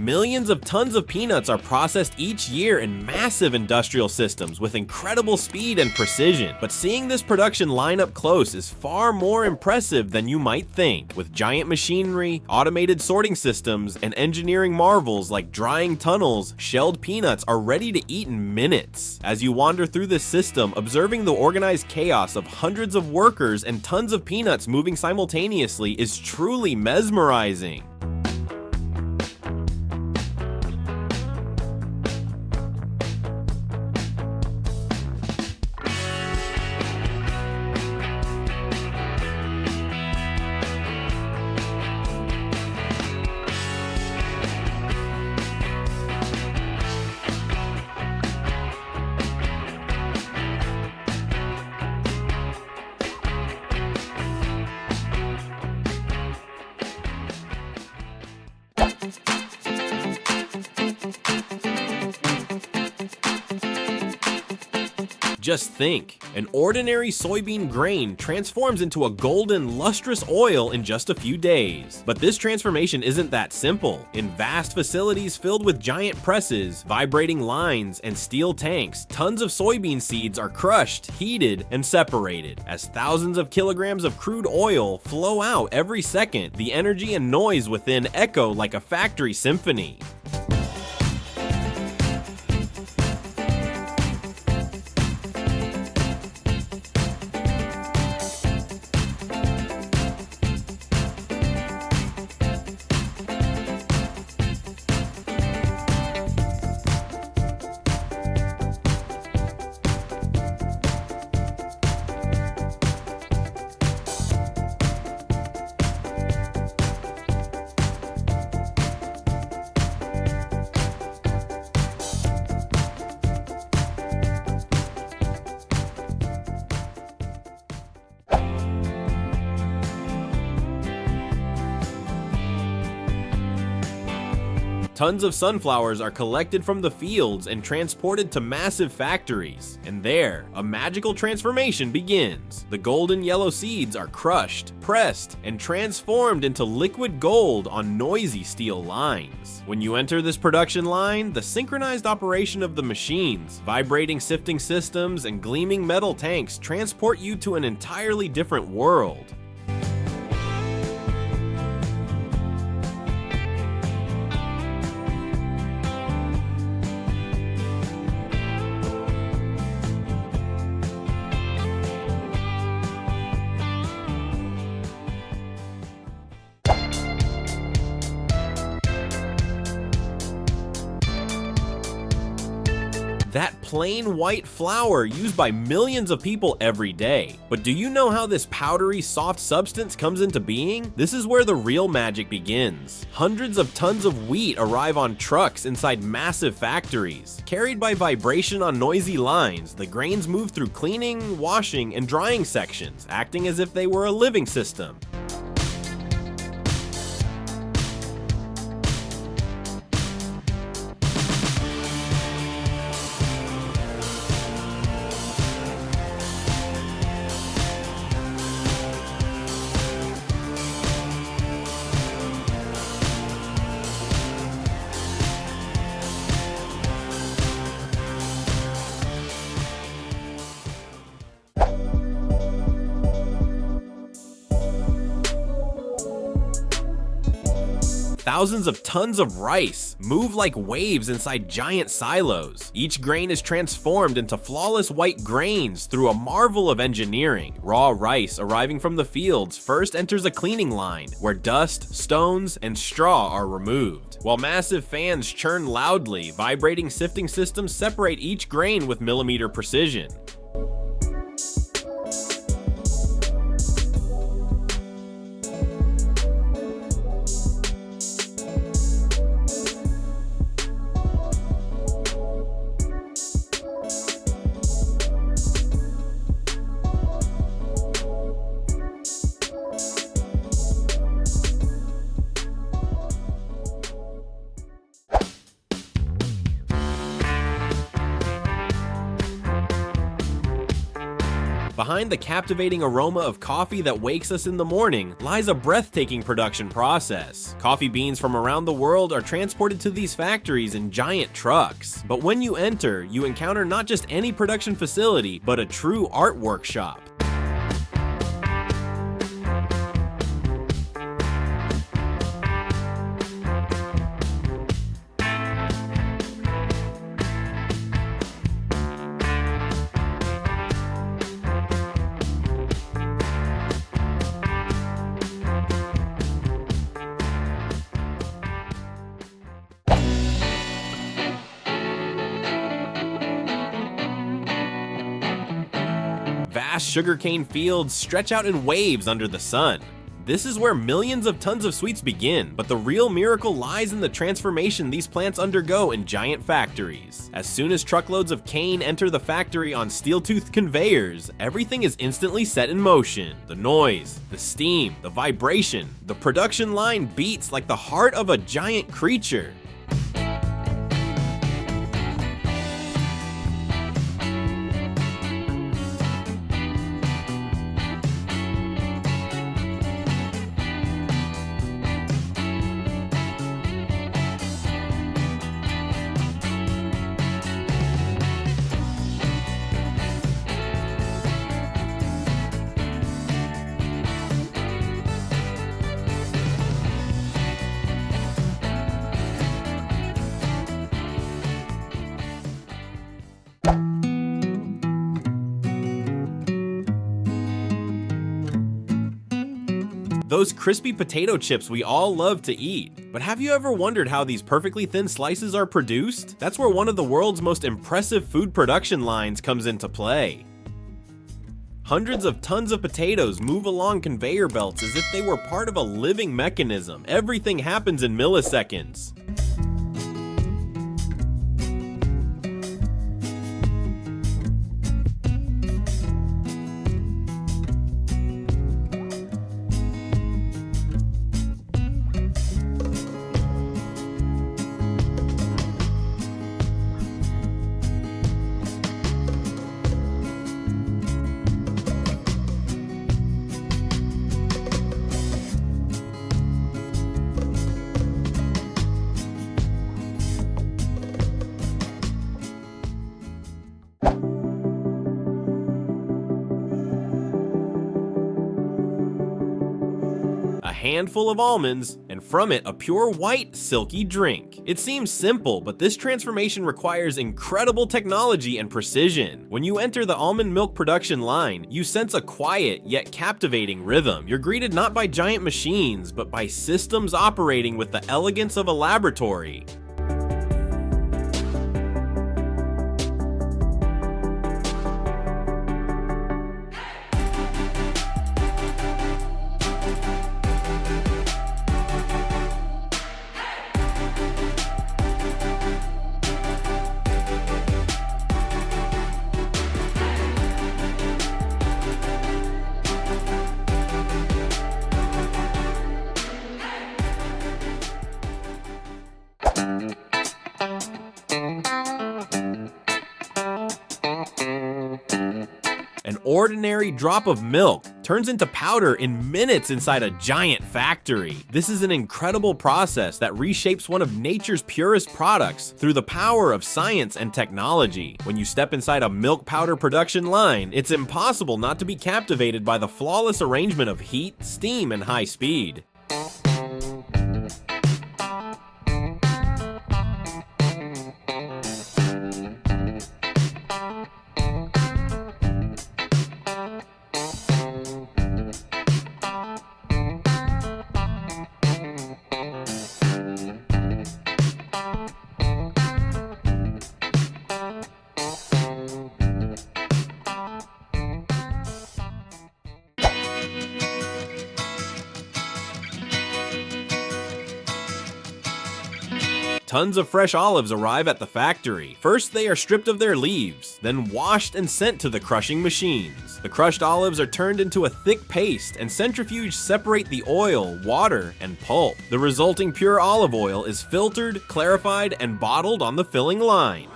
Millions of tons of peanuts are processed each year in massive industrial systems with incredible speed and precision. But seeing this production line up close is far more impressive than you might think. With giant machinery, automated sorting systems, and engineering marvels like drying tunnels, shelled peanuts are ready to eat in minutes. As you wander through this system, observing the organized chaos of hundreds of workers and tons of peanuts moving simultaneously is truly mesmerizing. Just think, an ordinary soybean grain transforms into a golden, lustrous oil in just a few days. But this transformation isn't that simple. In vast facilities filled with giant presses, vibrating lines, and steel tanks, tons of soybean seeds are crushed, heated, and separated. As thousands of kilograms of crude oil flow out every second, the energy and noise within echo like a factory symphony. Tons of sunflowers are collected from the fields and transported to massive factories. And there, a magical transformation begins. The golden yellow seeds are crushed, pressed, and transformed into liquid gold on noisy steel lines. When you enter this production line, the synchronized operation of the machines, vibrating sifting systems, and gleaming metal tanks transport you to an entirely different world. That plain white flour used by millions of people every day. But do you know how this powdery, soft substance comes into being? This is where the real magic begins. Hundreds of tons of wheat arrive on trucks inside massive factories. Carried by vibration on noisy lines, the grains move through cleaning, washing, and drying sections, acting as if they were a living system. Thousands of tons of rice move like waves inside giant silos. Each grain is transformed into flawless white grains through a marvel of engineering. Raw rice arriving from the fields first enters a cleaning line, where dust, stones, and straw are removed. While massive fans churn loudly, vibrating sifting systems separate each grain with millimeter precision. Behind the captivating aroma of coffee that wakes us in the morning lies a breathtaking production process. Coffee beans from around the world are transported to these factories in giant trucks. But when you enter, you encounter not just any production facility, but a true art workshop. Vast sugarcane fields stretch out in waves under the sun. This is where millions of tons of sweets begin, but the real miracle lies in the transformation these plants undergo in giant factories. As soon as truckloads of cane enter the factory on steel-toothed conveyors, everything is instantly set in motion. The noise, the steam, the vibration, the production line beats like the heart of a giant creature. Those crispy potato chips we all love to eat. But have you ever wondered how these perfectly thin slices are produced? That's where one of the world's most impressive food production lines comes into play. Hundreds of tons of potatoes move along conveyor belts as if they were part of a living mechanism. Everything happens in milliseconds. Handful of almonds, and from it a pure white silky drink. It seems simple, but this transformation requires incredible technology and precision. When you enter the almond milk production line, you sense a quiet yet captivating rhythm. You're greeted not by giant machines, but by systems operating with the elegance of a laboratory. An ordinary drop of milk turns into powder in minutes inside a giant factory. This is an incredible process that reshapes one of nature's purest products through the power of science and technology. When you step inside a milk powder production line, it's impossible not to be captivated by the flawless arrangement of heat, steam, and high speed. Tons of fresh olives arrive at the factory. First, they are stripped of their leaves, then washed and sent to the crushing machines. The crushed olives are turned into a thick paste, and centrifuges separate the oil, water, and pulp. The resulting pure olive oil is filtered, clarified, and bottled on the filling line.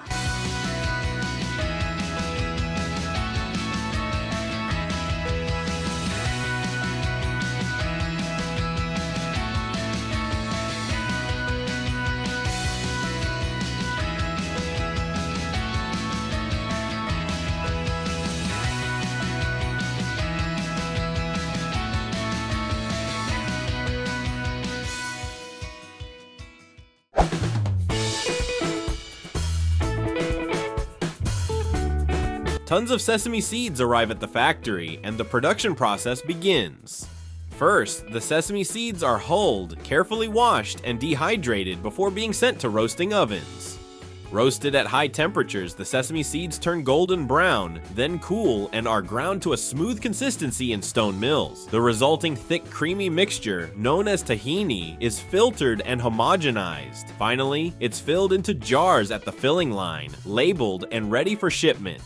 Tons of sesame seeds arrive at the factory, and the production process begins. First, the sesame seeds are hulled, carefully washed, and dehydrated before being sent to roasting ovens. Roasted at high temperatures, the sesame seeds turn golden brown, then cool, and are ground to a smooth consistency in stone mills. The resulting thick, creamy mixture, known as tahini, is filtered and homogenized. Finally, it's filled into jars at the filling line, labeled and ready for shipment.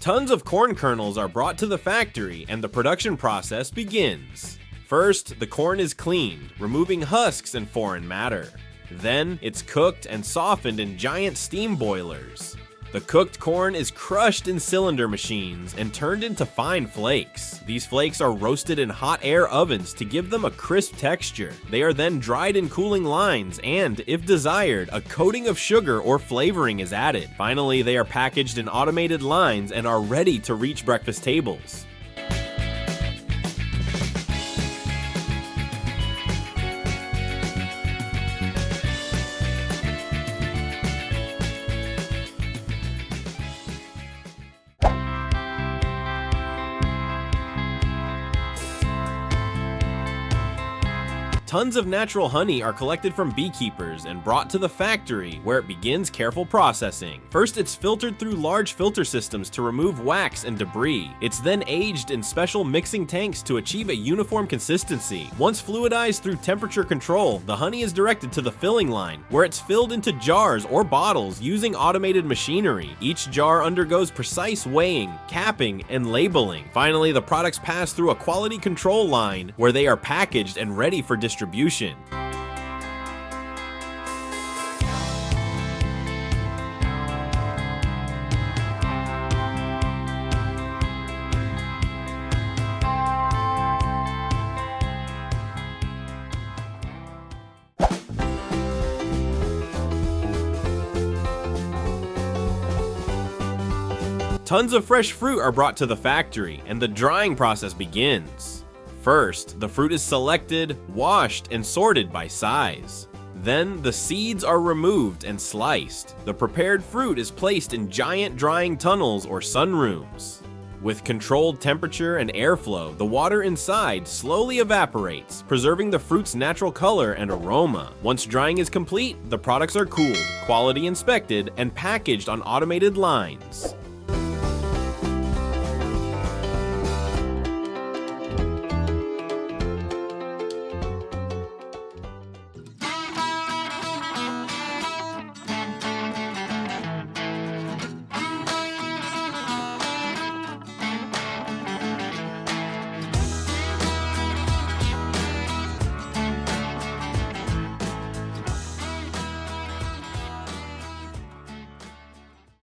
Tons of corn kernels are brought to the factory and the production process begins. First, the corn is cleaned, removing husks and foreign matter. Then, it's cooked and softened in giant steam boilers. The cooked corn is crushed in cylinder machines and turned into fine flakes. These flakes are roasted in hot air ovens to give them a crisp texture. They are then dried in cooling lines and, if desired, a coating of sugar or flavoring is added. Finally, they are packaged in automated lines and are ready to reach breakfast tables. Tons of natural honey are collected from beekeepers and brought to the factory, where it begins careful processing. First, it's filtered through large filter systems to remove wax and debris. It's then aged in special mixing tanks to achieve a uniform consistency. Once fluidized through temperature control, the honey is directed to the filling line, where it's filled into jars or bottles using automated machinery. Each jar undergoes precise weighing, capping, and labeling. Finally, the products pass through a quality control line, where they are packaged and ready for distribution. Tons of fresh fruit are brought to the factory, and the drying process begins. First, the fruit is selected, washed, and sorted by size. Then, the seeds are removed and sliced. The prepared fruit is placed in giant drying tunnels or sunrooms. With controlled temperature and airflow, the water inside slowly evaporates, preserving the fruit's natural color and aroma. Once drying is complete, the products are cooled, quality inspected, and packaged on automated lines.